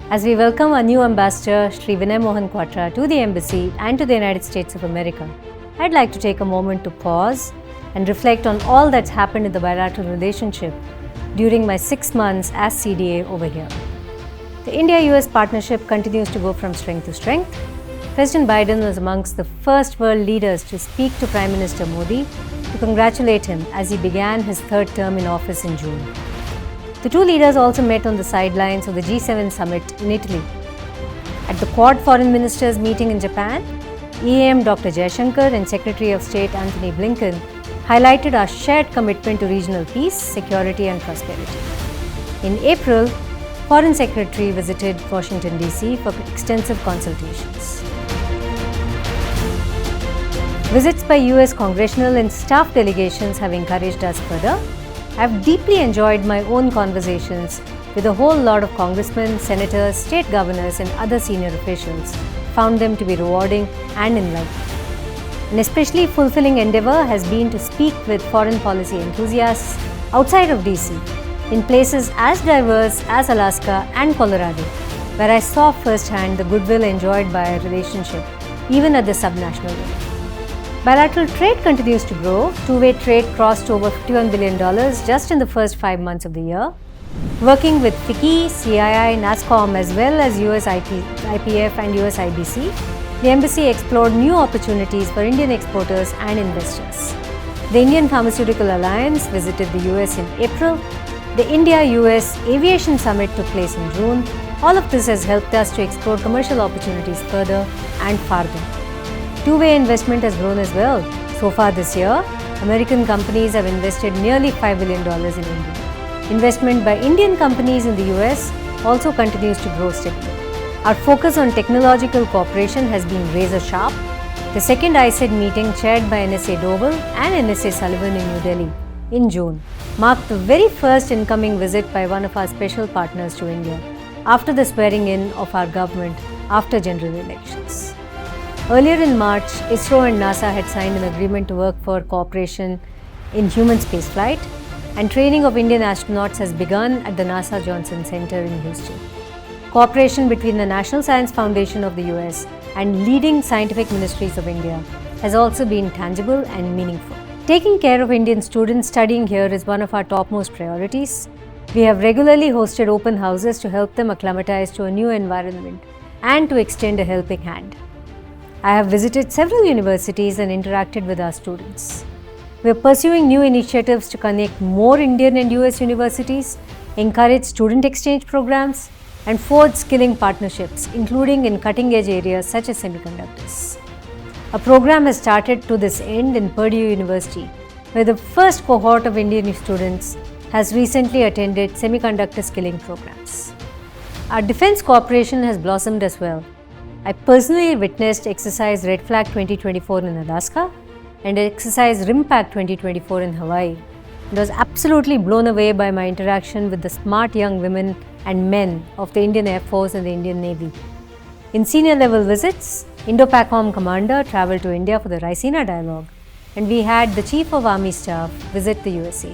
As we welcome our new ambassador, Sri Vinay Mohan Quatra, to the embassy and to the United States of America, I'd like to take a moment to pause and reflect on all that's happened in the bilateral relationship during my 6 months as CDA over here. The India-US partnership continues to go from strength to strength. President Biden was amongst the first world leaders to speak to Prime Minister Modi to congratulate him as he began his third term in office in June. The two leaders also met on the sidelines of the G7 summit in Italy. At the Quad Foreign Ministers meeting in Japan, EAM Dr. Jaishankar and Secretary of State Antony Blinken highlighted our shared commitment to regional peace, security and prosperity. In April, Foreign Secretary visited Washington, D.C. for extensive consultations. Visits by US congressional and staff delegations have encouraged us further. I've deeply enjoyed my own conversations with a whole lot of congressmen, senators, state governors and other senior officials. Found them to be rewarding and enlightening. An especially fulfilling endeavor has been to speak with foreign policy enthusiasts outside of DC, in places as diverse as Alaska and Colorado, where I saw firsthand the goodwill enjoyed by our relationship, even at the subnational level. Bilateral trade continues to grow. Two-way trade crossed over $51 billion just in the first 5 months of the year. Working with FICCI, CII, NASSCOM as well as US IPF and US IBC, the embassy explored new opportunities for Indian exporters and investors. The Indian Pharmaceutical Alliance visited the US in April. The India-US Aviation Summit took place in June. All of this has helped us to explore commercial opportunities further and farther. Two-way investment has grown as well. So far this year, American companies have invested nearly $5 billion in India. Investment by Indian companies in the US also continues to grow steadily. Our focus on technological cooperation has been razor sharp. The second ISED meeting chaired by NSA Doval and NSA Sullivan in New Delhi in June marked the very first incoming visit by one of our special partners to India after the swearing in of our government after general elections. Earlier in March, ISRO and NASA had signed an agreement to work for cooperation in human spaceflight, and training of Indian astronauts has begun at the NASA Johnson Center in Houston. Cooperation between the National Science Foundation of the US and leading scientific ministries of India has also been tangible and meaningful. Taking care of Indian students studying here is one of our topmost priorities. We have regularly hosted open houses to help them acclimatize to a new environment and to extend a helping hand. I have visited several universities and interacted with our students. We are pursuing new initiatives to connect more Indian and US universities, encourage student exchange programs, and forge skilling partnerships, including in cutting-edge areas such as semiconductors. A program has started to this end in Purdue University, where the first cohort of Indian students has recently attended semiconductor skilling programs. Our defense cooperation has blossomed as well. I personally witnessed Exercise Red Flag 2024 in Alaska and Exercise RIMPAC 2024 in Hawaii, and was absolutely blown away by my interaction with the smart young women and men of the Indian Air Force and the Indian Navy. In senior level visits, Indo-PACOM Commander traveled to India for the Raisina Dialogue, and we had the Chief of Army Staff visit the USA.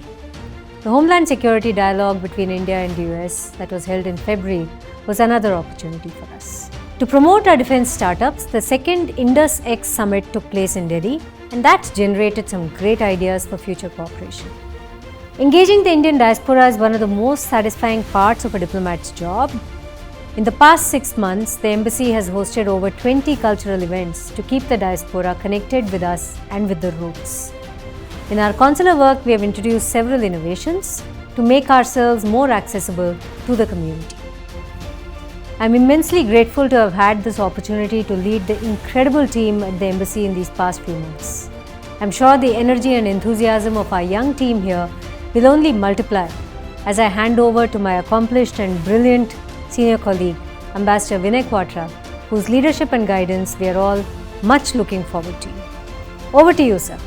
The Homeland Security Dialogue between India and the US that was held in February was another opportunity for us. To promote our defense startups, the second Indus-X Summit took place in Delhi, and that's generated some great ideas for future cooperation. Engaging the Indian diaspora is one of the most satisfying parts of a diplomat's job. In the past 6 months, the embassy has hosted over 20 cultural events to keep the diaspora connected with us and with their roots. In our consular work, we have introduced several innovations to make ourselves more accessible to the community. I'm immensely grateful to have had this opportunity to lead the incredible team at the embassy in these past few months. I'm sure the energy and enthusiasm of our young team here will only multiply as I hand over to my accomplished and brilliant senior colleague, Ambassador Vinay Quatra, whose leadership and guidance we are all much looking forward to. Over to you, sir.